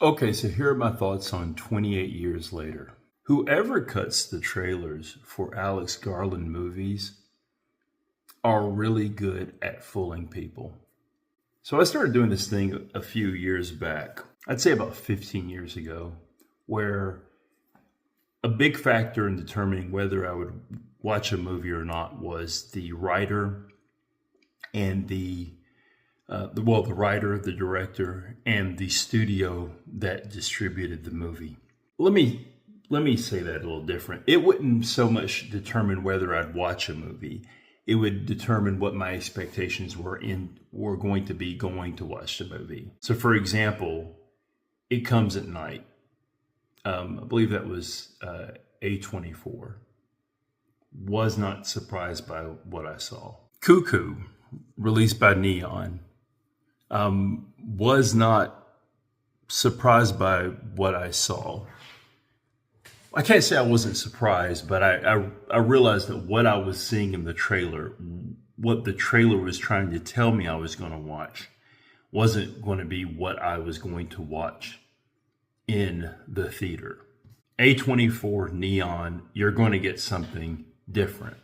Okay, so here are my thoughts on 28 years later. Whoever cuts the trailers for Alex Garland movies are really good at fooling people. So I started doing this thing a few years back, I'd say about 15 years ago, where a big factor in determining whether I would watch a movie or not was the writer and the writer, the director, and the studio that distributed the movie. Let me say that a little different. It wouldn't so much determine whether I'd watch a movie. It would determine what my expectations were going to be going to watch the movie. So, for example, It Comes at Night. I believe that was A24. Was not surprised by what I saw. Cuckoo, released by Neon, was not surprised by what I saw. I can't say I wasn't surprised, but I realized that what I was seeing in the trailer, what the trailer was trying to tell me I was going to watch, wasn't going to be what I was going to watch in the theater. A24 Neon, you're going to get something different.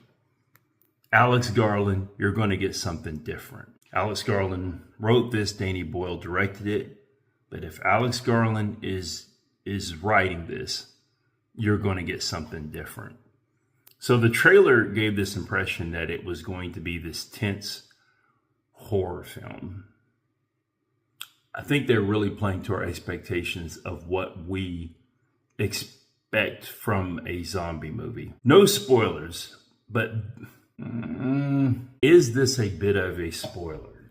Alex Garland, you're going to get something different. Alex Garland wrote this, Danny Boyle directed it. But if Alex Garland is writing this, you're going to get something different. So the trailer gave this impression that it was going to be this tense horror film. I think they're really playing to our expectations of what we expect from a zombie movie. No spoilers, but is this a bit of a spoiler?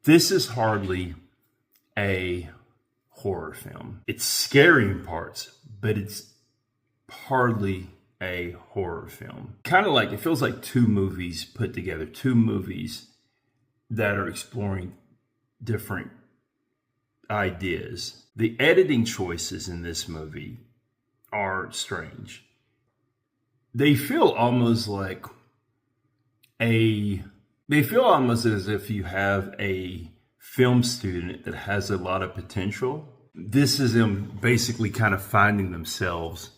This is hardly a horror film. It's scary in parts, but it's hardly a horror film. Kind of like, it feels like two movies put together, two movies that are exploring different ideas. The editing choices in this movie are strange. They feel almost as if you have a film student that has a lot of potential. This is them basically kind of finding themselves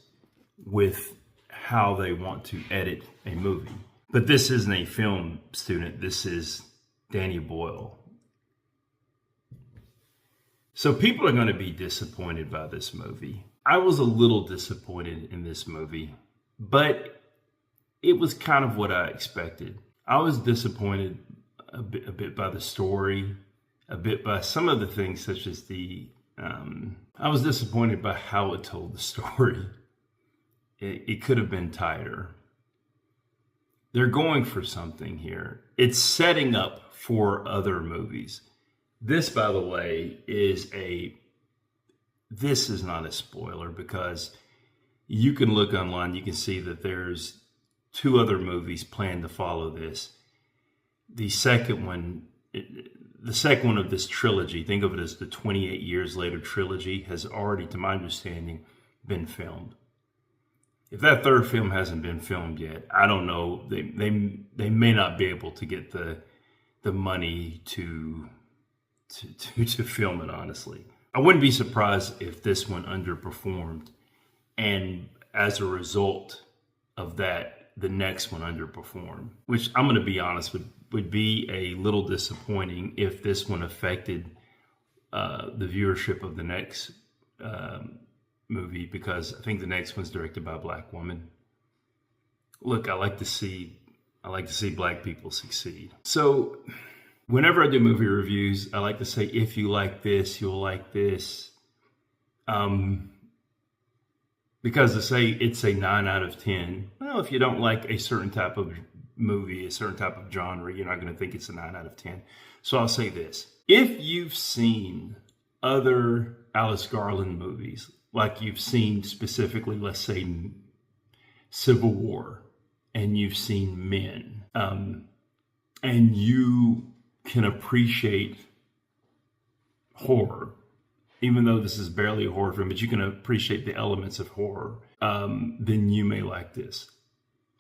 with how they want to edit a movie. But this isn't a film student. This is Danny Boyle. So people are going to be disappointed by this movie. I was a little disappointed in this movie, but it was kind of what I expected. I was disappointed a bit by the story, a bit by some of the things, such as I was disappointed by how it told the story. It could have been tighter. They're going for something here. It's setting up for other movies. This, by the way, this is not a spoiler, because you can look online, you can see that there's two other movies planned to follow this. The second one of this trilogy, think of it as the 28 Years Later trilogy, has already, to my understanding, been filmed. If that third film hasn't been filmed yet, I don't know. They may not be able to get the money to film it, honestly. I wouldn't be surprised if this one underperformed, and as a result of that, the next one underperformed, which I'm going to be honest would be a little disappointing if this one affected the viewership of the next movie, because I think the next one's directed by a Black woman. Look, I like to see Black people succeed. So whenever I do movie reviews, I like to say, if you like this, you'll like this. Because to say it's a 9 out of 10, well, if you don't like a certain type of movie, a certain type of genre, you're not going to think it's a 9 out of 10. So I'll say this. If you've seen other Alex Garland movies, like you've seen specifically, let's say, Civil War, and you've seen Men, and you can appreciate horror, even though this is barely a horror film, but you can appreciate the elements of horror, then you may like this.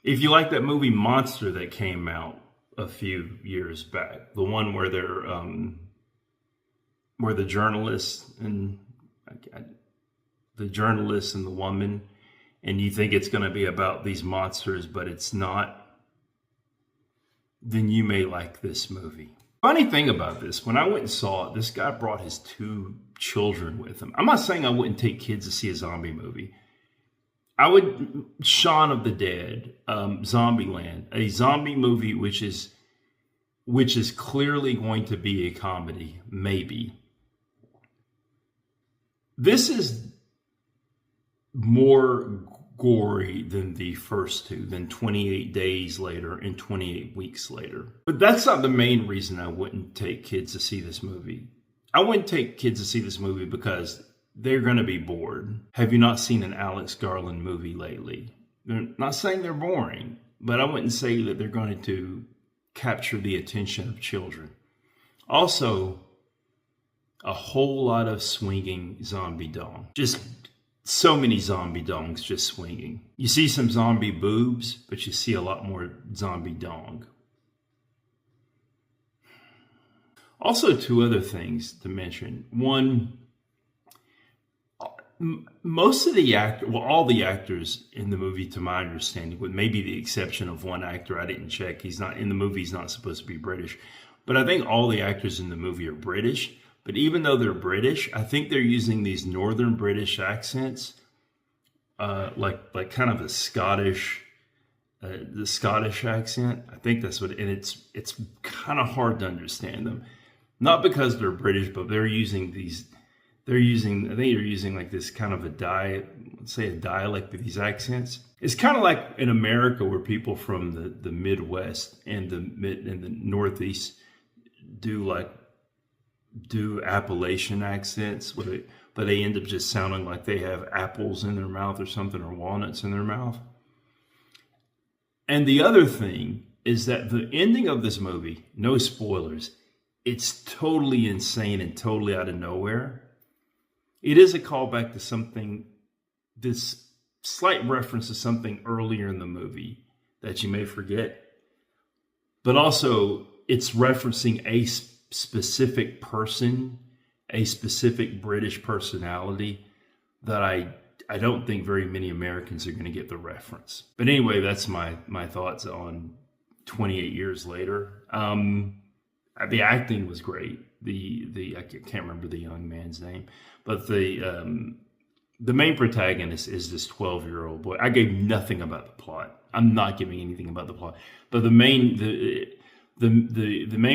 If you like that movie Monster that came out a few years back, the one where they're where the journalist, and the journalist and the woman, and you think it's going to be about these monsters, but it's not, then you may like this movie. Funny thing about this, when I went and saw it, this guy brought his 2 children with him. I'm not saying I wouldn't take kids to see a zombie movie. I would, Shaun of the Dead, Zombieland, a zombie movie which is clearly going to be a comedy, maybe. This is more gory than the first 2, than 28 Days Later and 28 Weeks Later. But that's not the main reason I wouldn't take kids to see this movie. I wouldn't take kids to see this movie because they're going to be bored. Have you not seen an Alex Garland movie lately? They're not saying they're boring, but I wouldn't say that they're going to capture the attention of children. Also, a whole lot of swinging zombie dong. Just so many zombie dongs just swinging. You see some zombie boobs, but you see a lot more zombie dong. Also, 2 other things to mention. One, most of the all the actors in the movie, to my understanding, with maybe the exception of one actor I didn't check, he's not in the movie, he's not supposed to be British, but I think all the actors in the movie are British. But even though they're British, I think they're using these northern British accents, like kind of a Scottish, the Scottish accent. I think that's what, and it's kind of hard to understand them, not because they're British, but they're using these. I think they're using like this kind of a dialect with these accents. It's kind of like in America where people from the Midwest and the Northeast do Appalachian accents, but they end up just sounding like they have apples in their mouth or something, or walnuts in their mouth. And the other thing is that the ending of this movie, no spoilers, it's totally insane and totally out of nowhere. It is a callback to something, this slight reference to something earlier in the movie that you may forget, but also it's referencing a specific person, a specific British personality that I don't think very many Americans are going to get the reference. But anyway, that's my thoughts on 28 Years Later. The acting was great. I can't remember the young man's name, but the main protagonist is this 12-year-old boy. I gave nothing about the plot. I'm not giving anything about the plot, but the main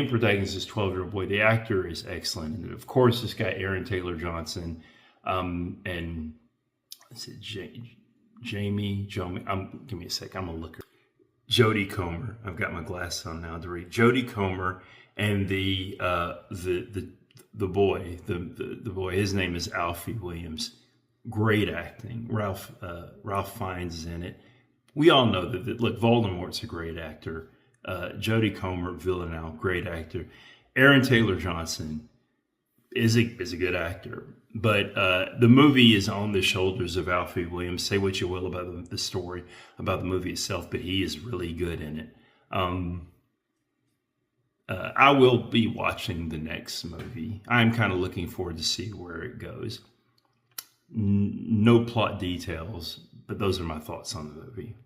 protagonist is 12-year-old boy. The actor is excellent, and of course, this guy Aaron Taylor Johnson, and is it Jamie? Give me a sec. I'm gonna look. Jodie Comer. I've got my glasses on now to read. Jodie Comer and the boy. The boy. His name is Alfie Williams. Great acting. Ralph Fiennes is in it. We all know that. Look, Voldemort's a great actor. Jodie Comer, Villanelle, great actor. Aaron Taylor Johnson is a good actor. But the movie is on the shoulders of Alfie Williams. Say what you will about the story, about the movie itself, but he is really good in it. I will be watching the next movie. I'm kind of looking forward to see where it goes. No plot details, but those are my thoughts on the movie.